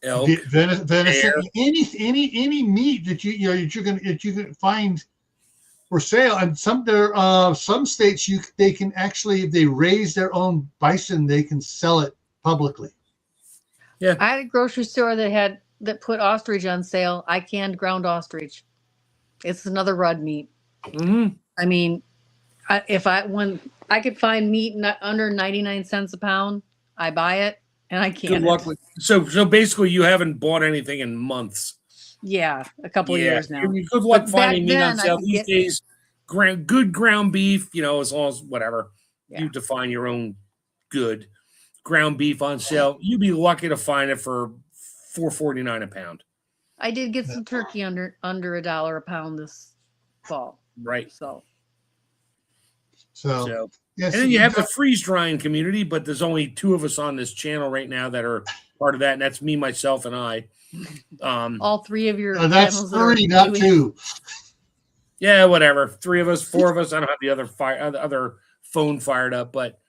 elk, venison, any meat that you can find for sale. And some states they can actually, if they raise their own bison, they can sell it publicly. Yeah, I had a grocery store that put ostrich on sale. I canned ground ostrich. It's another red meat. Mm-hmm. I mean, when I could find meat under 99 cents a pound, I buy it and I can. Good luck with. So basically, you haven't bought anything in months. Yeah, a couple of years now. Good luck finding meat on sale these days. Good ground beef, as long as whatever you define your own good ground beef on sale. You'd be lucky to find it for $4.49 a pound. I did get some turkey under $1 a pound this fall. Right. So yes, and then you have the freeze drying community, but there's only 2 of us on this channel right now that are part of that, and that's me, myself, and I. All 3 of your that's 3, not 2. Yeah, whatever. 3 of us, 4 of us. I don't have the other phone fired up, but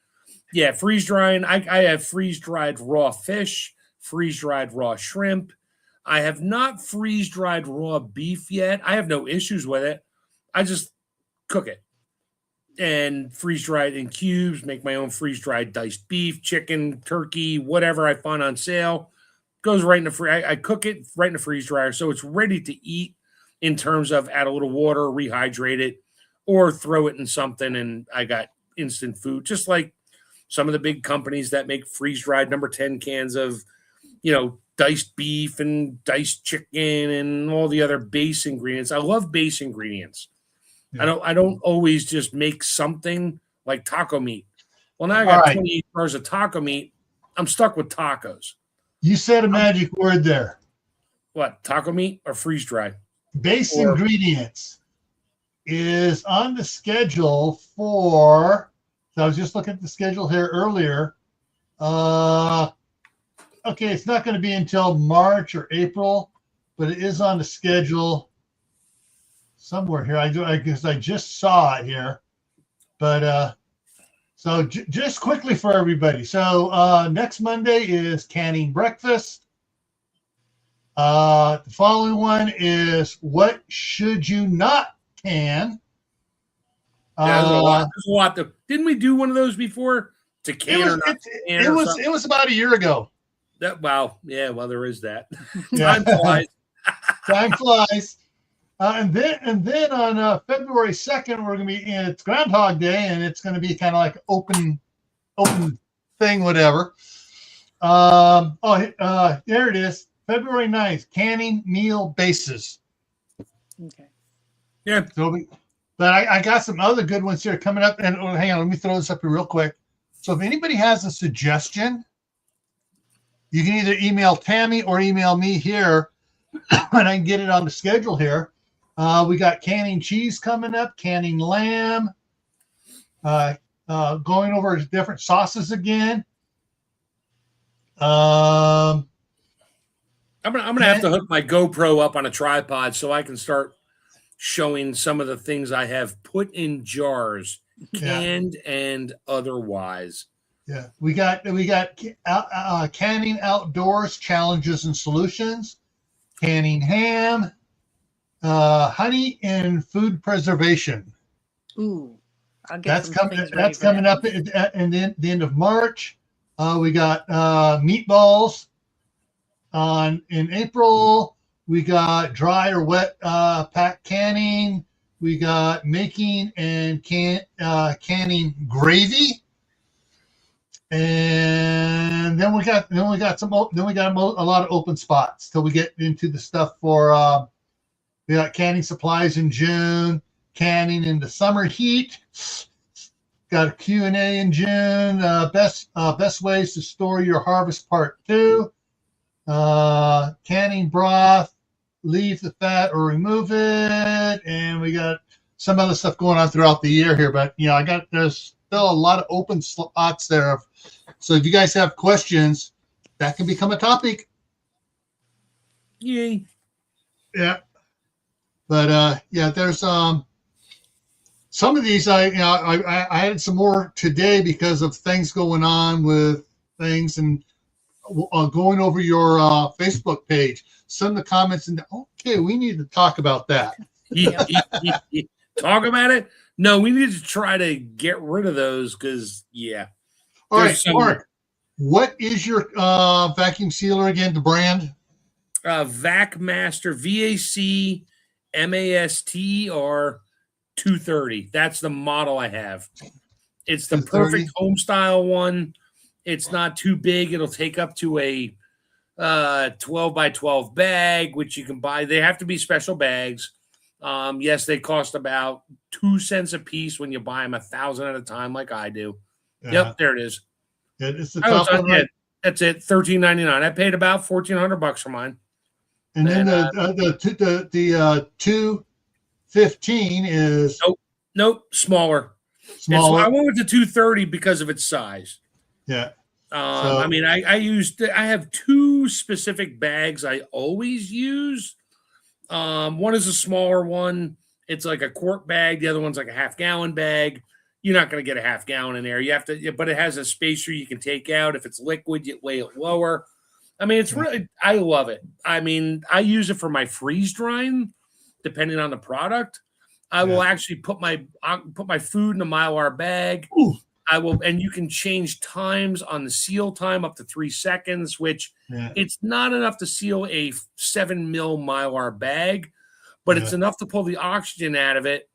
yeah, freeze drying. I have freeze dried raw fish, freeze dried raw shrimp. I have not freeze dried raw beef yet. I have no issues with it. I just cook it and freeze dry it in cubes, make my own freeze dried diced beef, chicken, turkey, whatever I find on sale. Goes right in the I cook it right in the freeze dryer, so it's ready to eat in terms of add a little water, rehydrate it, or throw it in something, and I got instant food. Just like some of the big companies that make freeze dried number 10 cans of, diced beef and diced chicken and all the other base ingredients. I love base ingredients. Yeah. I don't always just make something like taco meat. Well, now I got 28 bars of taco meat. I'm stuck with tacos. You said a magic word there. What, taco meat or freeze dry? Base ingredients is on the schedule for. So I was just looking at the schedule here earlier. Okay, it's not going to be until March or April, but it is on the schedule somewhere here. I guess I just saw it here, but so just quickly for everybody. So next Monday is canning breakfast. The following one is what should you not can? There's a lot. Didn't we do one of those before? To can or not can? It was about a year ago. Well, there is that. Time flies. Time flies. And then on February 2nd, we're going to be it's Groundhog Day, and it's going to be kind of like open thing, whatever. There it is. February 9th, canning meal bases. Okay. Yeah. But I got some other good ones here coming up. And hang on, let me throw this up here real quick. So if anybody has a suggestion, you can either email Tammy or email me here, and I can get it on the schedule here. We got canning cheese coming up, canning lamb, going over different sauces again. I'm gonna have to hook my GoPro up on a tripod so I can start showing some of the things I have put in jars, canned and otherwise. Yeah, we got canning outdoors challenges and solutions, canning ham, honey and food preservation. Ooh, that's coming up in the end of March. We got meatballs in April. We got dry or wet pack canning. We got making and canning gravy. And then we got a lot of open spots till we get into the stuff for we got canning supplies in June, canning in the summer heat. Got a Q&A in June. Best ways to store your harvest part 2. Canning broth, leave the fat or remove it, and we got some other stuff going on throughout the year here. But there's still a lot of open slots there. So if you guys have questions, that can become a topic. Yay! Yeah, but there's some of these I added some more today because of things going on with things and going over your Facebook page. Some of the comments and okay, we need to talk about that. Talk about it? No, we need to try to get rid of those because All right, Mark, what is your vacuum sealer again, the brand? VacMaster, VACMASTER 230. That's the model I have. It's the perfect home style one. It's not too big. It'll take up to a 12 by 12 bag, which you can buy. They have to be special bags. Yes, they cost about 2 cents a piece when you buy them 1,000 at a time, like I do. Yep, there it is. It's the top one, right? That's it. $13.99. I paid about $1,400 for mine. And then the 215 is nope, smaller. I went with the 230 because of its size. Yeah. I mean, I have 2 specific bags I always use. One is a smaller one. It's like a quart bag. The other one's like a half-gallon bag. You're not going to get a half-gallon in there. You have to, but it has a spacer you can take out. If it's liquid, you weigh it lower. I mean, it's really, I love it. I mean, I use it for my freeze drying, depending on the product. I will actually put my food in a Mylar bag. Ooh. I will, and you can change times on the seal time up to 3 seconds, which it's not enough to seal a 7 mil Mylar bag, but it's enough to pull the oxygen out of it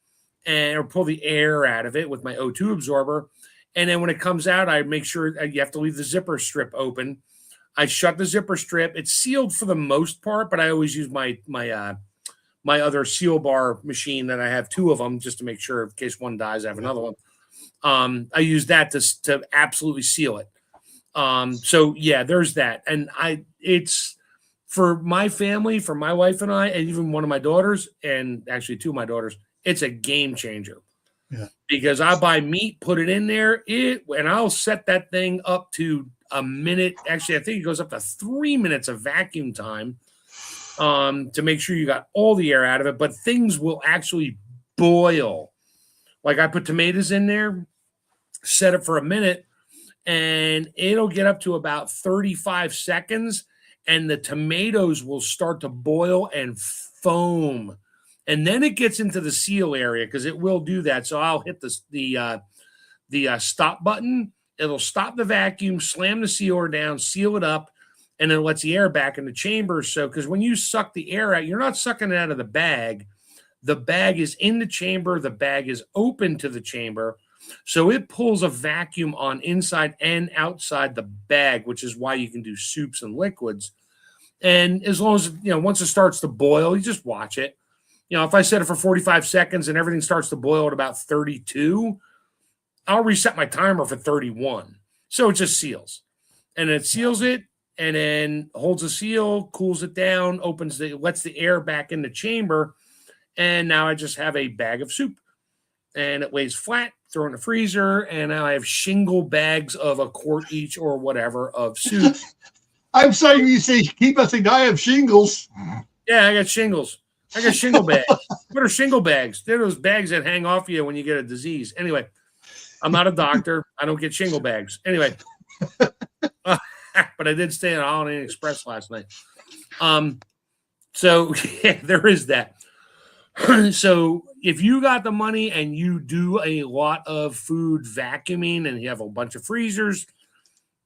or pull the air out of it with my O2 absorber. And then when it comes out, I make sure you have to leave the zipper strip open. I shut the zipper strip. It's sealed for the most part, but I always use my other seal bar machine that I have 2 of them just to make sure in case one dies, I have another one. I use that to absolutely seal it. So yeah, there's that. And it's for my family, for my wife and I, and even one of my daughters, and actually 2 of my daughters, it's a game changer. Yeah. Because I buy meat, put it in there, and I'll set that thing up to a minute. Actually, I think it goes up to 3 minutes of vacuum time to make sure you got all the air out of it. But things will actually boil. Like I put tomatoes in there, set it for a minute, and it'll get up to about 35 seconds, and the tomatoes will start to boil and foam. And then it gets into the seal area because it will do that. So I'll hit the stop button. It'll stop the vacuum, slam the sealer down, seal it up, and then it lets the air back in the chamber. So because when you suck the air out, you're not sucking it out of the bag. The bag is in the chamber. The bag is open to the chamber. So it pulls a vacuum on inside and outside the bag, which is why you can do soups and liquids. And as long as, once it starts to boil, you just watch it. If I set it for 45 seconds and everything starts to boil at about 32, I'll reset my timer for 31. So it just seals. And it seals it and then holds the seal, cools it down, lets the air back in the chamber. And now I just have a bag of soup. And it lays flat, throw in the freezer, and now I have shingle bags of a quart each or whatever of soup. I'm sorry you say keep us saying I have shingles. Yeah, I got shingles. I got shingle bags. What are shingle bags? They're those bags that hang off you when you get a disease. Anyway, I'm not a doctor. I don't get shingle bags. Anyway, but I did stay at Holiday Inn Express last night. So yeah, there is that. So if you got the money and you do a lot of food vacuuming and you have a bunch of freezers,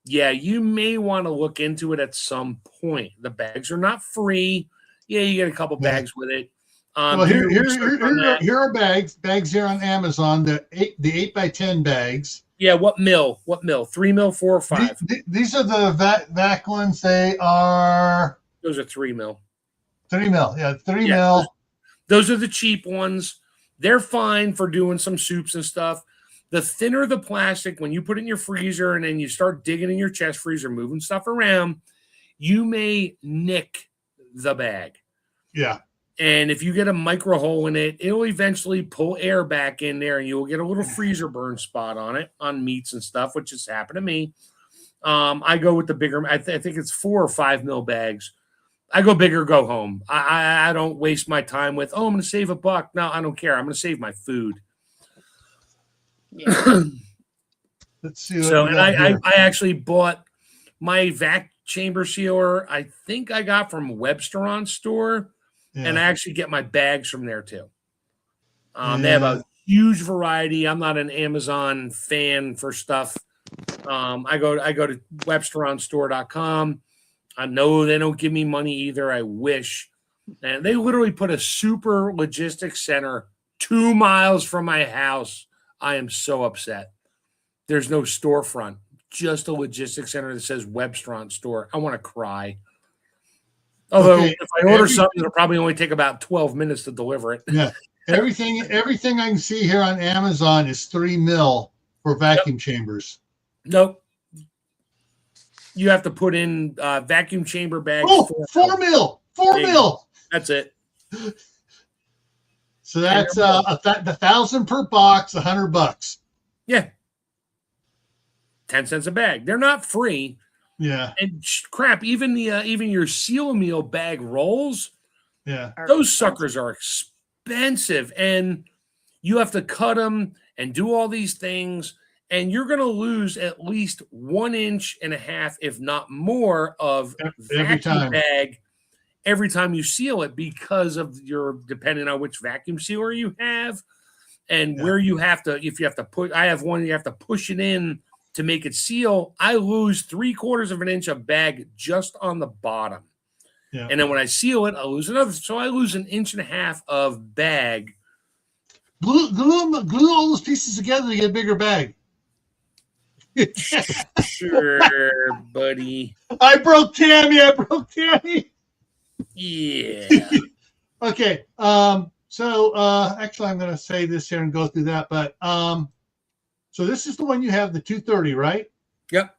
yeah, you may want to look into it at some point. The bags are not free. Yeah, you get a couple bags with it. Well, here are bags here on Amazon. The 8 by 10 bags. Yeah, what mill? What mill? 3 mil, 4 or 5? These are the vac ones. They are. Those are 3 mil. 3 mil. Yeah, 3 mil. Those are the cheap ones. They're fine for doing some soups and stuff. The thinner the plastic, when you put it in your freezer and then you start digging in your chest freezer, moving stuff around, you may nick the bag. Yeah. And if you get a micro hole in it, it'll eventually pull air back in there and you'll get a little freezer burn spot on it, on meats and stuff, which has happened to me. I go with the bigger, I think it's 4 or 5 mil bags. I go bigger, go home. I don't waste my time with, I'm going to save $1. No, I don't care. I'm going to save my food. Yeah. Let's see. So, and I actually bought my vac chamber sealer. I think I got from Webster store, and I actually get my bags from there too. They have a huge variety. I'm not an Amazon fan for stuff. I go to websteronstore.com. I know they don't give me money either. I wish. And they literally put a super logistics center 2 miles from my house. I am so upset. There's no storefront, just a logistics center that says Webster store. I want to cry. Although if I order something, it'll probably only take about 12 minutes to deliver it. Yeah. Everything I can see here on Amazon is 3 mil for vacuum chambers. Nope. You have to put in vacuum chamber bags. Oh, 4 mil. 4 mil. That's it. So that's 1,000 per box, $100. Yeah. 10 cents a bag. They're not free. Yeah. And crap, even your seal meal bag rolls. Yeah. Those suckers are expensive, and you have to cut them and do all these things. And you're going to lose at least 1.5 inches, if not more, of vacuum bag every time you seal it because of depending on which vacuum sealer you have and where you have to, if you have to put, I have one, you have to push it in to make it seal. I lose 3/4 inch of bag just on the bottom. Yeah. And then when I seal it, I lose another. So I lose 1.5 inches of bag. Glue all those pieces together to get a bigger bag. Sure, buddy. I broke Tammy. Yeah. Okay. So actually I'm gonna say this here and go through that, but so this is the one you have, the 230, right? Yep.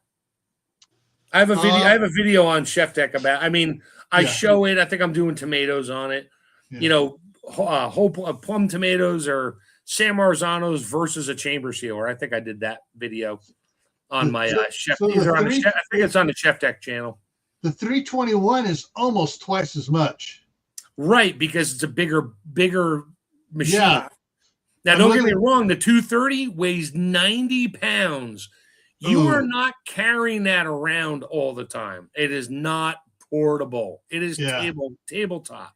I have a video. I have a video on ChefTech about. I mean, I show it. I think I'm doing tomatoes on it. Yeah. You know, whole plum tomatoes or San Marzanos versus a chamber sealer. I think I did that video on my chef. I think it's on the ChefTech channel. The 321 is almost twice as much. Right, because it's a bigger machine. Yeah. Now, don't get me wrong. The 230 weighs 90 pounds. You are not carrying that around all the time. It is not portable. It is tabletop.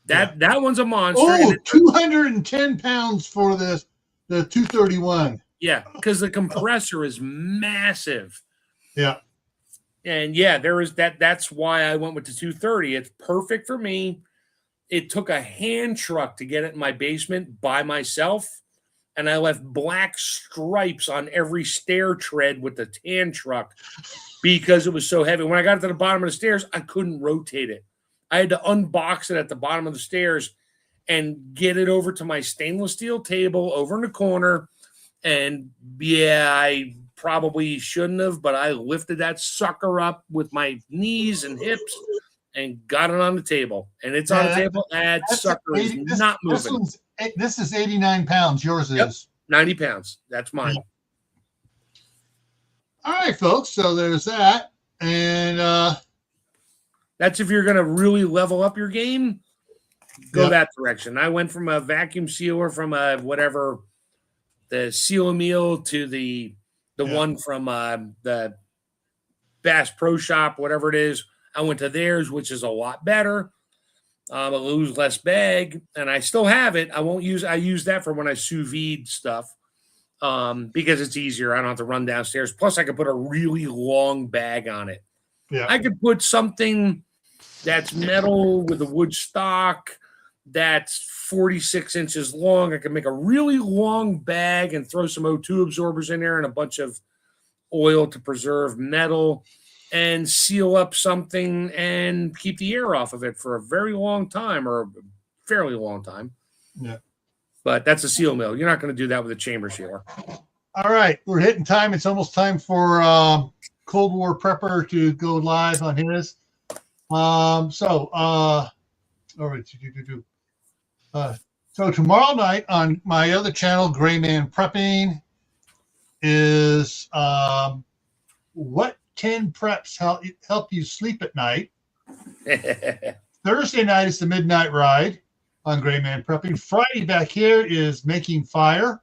That one's a monster. Oh, 210 pounds for the 231. Yeah, because the compressor is massive. Yeah. And there is that. That's why I went with the 230. It's perfect for me. It took a hand truck to get it in my basement by myself. And I left black stripes on every stair tread with the hand truck because it was so heavy. When I got to the bottom of the stairs, I couldn't rotate it. I had to unbox it at the bottom of the stairs and get it over to my stainless steel table over in the corner. And I probably shouldn't have, but I lifted that sucker up with my knees and hips and got it on the table. And it's on the table. That sucker is not moving. This is 89 pounds. Yours is 90 pounds. That's mine. All right, folks. So there's that. And that's if you're going to really level up your game, go that direction. I went from a vacuum sealer from a whatever, the Seal Meal to the one from the Bass Pro Shop, whatever it is. I went to theirs, which is a lot better. I lose less bag, and I still have it. I use that for when I sous vide stuff because it's easier. I don't have to run downstairs. Plus, I could put a really long bag on it. Yeah. I could put something that's metal with a wood stock that's 46 inches long. I can make a really long bag and throw some O2 absorbers in there and a bunch of oil to preserve metal and seal up something and keep the air off of it for a very long time, or a fairly long time. Yeah. But that's a seal mill. You're not going to do that with a chamber sealer. All right. We're hitting time. It's almost time for Cold War Prepper to go live on his. All right. So tomorrow night on my other channel, Gray Man Prepping, is what 10 preps help you sleep at night. Thursday night is the Midnight Ride on Gray Man Prepping. Friday back here is Making Fire.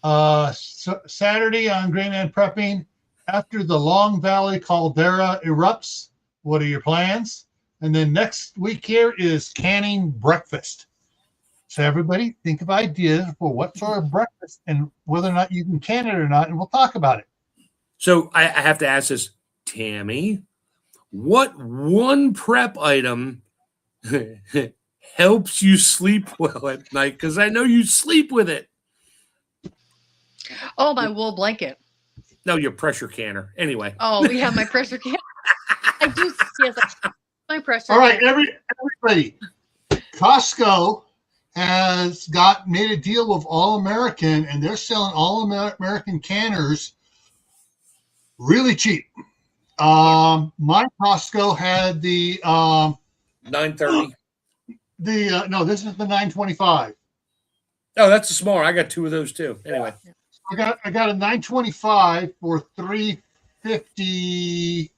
Saturday on Gray Man Prepping, after the Long Valley caldera erupts, what are your plans? And then next week here is canning breakfast. So everybody think of ideas for what sort of breakfast and whether or not you can can it or not, and we'll talk about it. So I have to ask this, Tammy, what one prep item helps you sleep well at night? Because I know you sleep with it. Oh, my wool blanket. No, your pressure canner. Anyway. Oh, we have my pressure canner. I do. Yes, my pressure. All right, everybody. Costco has made a deal with All American, and they're selling All American canners really cheap. My Costco had the 930. No, this is the 925. Oh, that's a smaller. I got two of those too. Anyway, I got a 925 for $350.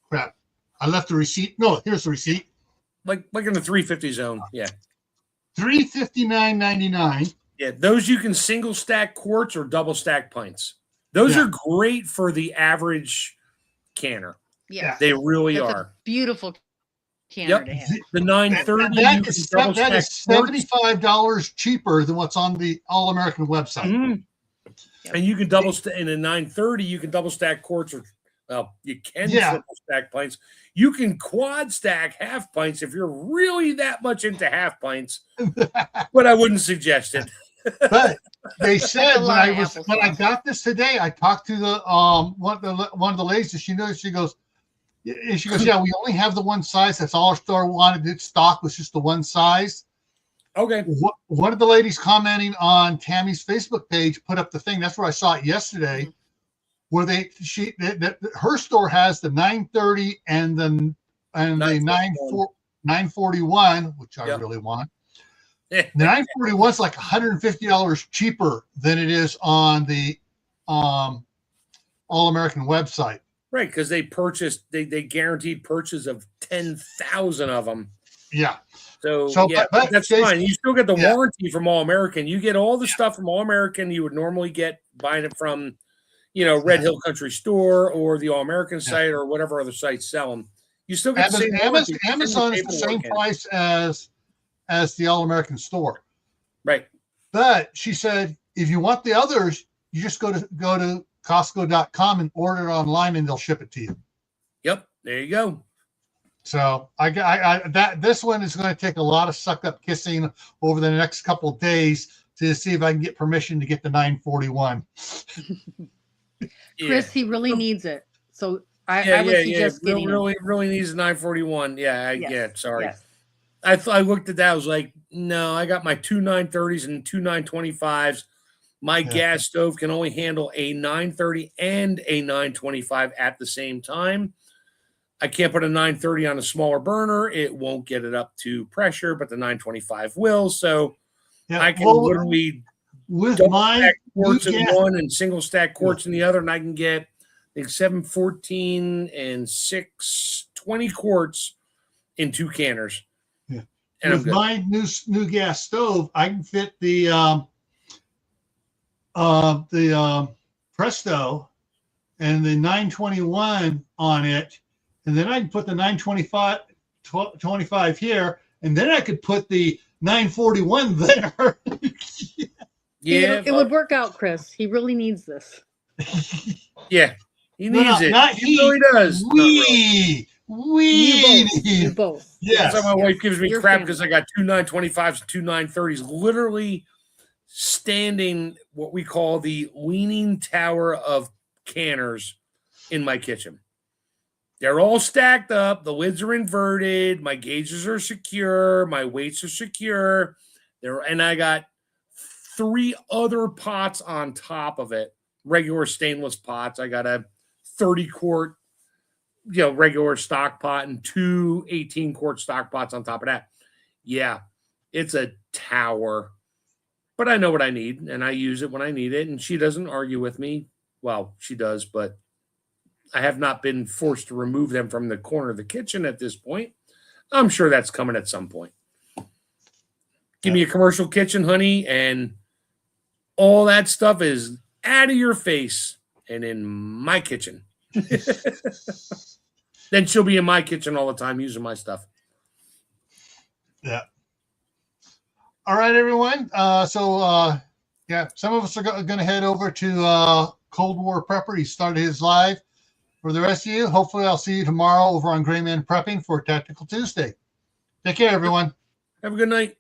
Crap, I left the receipt. No, here's the receipt. like in the 350 zone. Yeah. $359.99. Yeah, those you can single stack quarts or double stack pints. Those are great for the average canner. Yeah, they really That's are. A beautiful canner to have. The 930. That is $75 cheaper than what's on the All American website. Mm-hmm. Yep. And you can double stack in a 930. You can double stack quarts, or you can triple stack pints. You can quad stack half pints if you're really that much into half pints. But I wouldn't suggest it. But they said when I got this today, I talked to the one of the ladies, and she goes, yeah, we only have the one size. That's all our store wanted. Its stock was just the one size. Okay. One of the ladies commenting on Tammy's Facebook page put up the thing. That's where I saw it yesterday, where her store has the 930 and the 941, which I really want. The 941 is like $150 cheaper than it is on the All American website. Right, because they guaranteed purchase of 10,000 of them. Yeah. So but that's fine. You still get the warranty from All American. You get all the stuff from All American you would normally get buying it from, Red Hill Country Store or the All American site or whatever other sites sell them. You still get the same warranty. Amazon is the same price as the All American store. Right. But she said, if you want the others, you just go to Costco.com and order it online, and they'll ship it to you. Yep. There you go. So this one is going to take a lot of suck up kissing over the next couple of days to see if I can get permission to get the 941. Chris, he really needs it. So I would suggest getting really needs a 941. Sorry. Yes. I looked at that. I was like, no, I got my two 930s and two 925s. My gas stove can only handle a 930 and a 925 at the same time. I can't put a 930 on a smaller burner. It won't get it up to pressure, but the 925 will. So I can literally stack quarts in one and single stack quarts in the other, and I can get 714 and 620 quarts in two canners. Yeah. And with my new gas stove, I can fit the Presto and the 921 on it, and then I can put the 925 here, and then I could put the 941 there. It would work out, Chris. He really needs this. Yeah, he needs it. He really does. We need you both. Yes. That's why my wife gives me Your crap family. because I got 2 925s, 2 930s, literally standing what we call the leaning tower of canners in my kitchen. They're all stacked up. The lids are inverted. My gauges are secure. My weights are secure. And I got 3 other pots on top of it, regular stainless pots. I got a 30-quart, regular stock pot and 2 18-quart stock pots on top of that. Yeah, it's a tower. But I know what I need, and I use it when I need it, and she doesn't argue with me. Well, she does, but I have not been forced to remove them from the corner of the kitchen at this point. I'm sure that's coming at some point. Give me a commercial kitchen, honey, and all that stuff is out of your face and in my kitchen. Then she'll be in my kitchen all the time using my stuff. Yeah. All right, everyone. Some of us are going to head over to Cold War Prepper. He started his live. For the rest of you, hopefully I'll see you tomorrow over on Gray Man Prepping for Tactical Tuesday. Take care, everyone. Have a good night.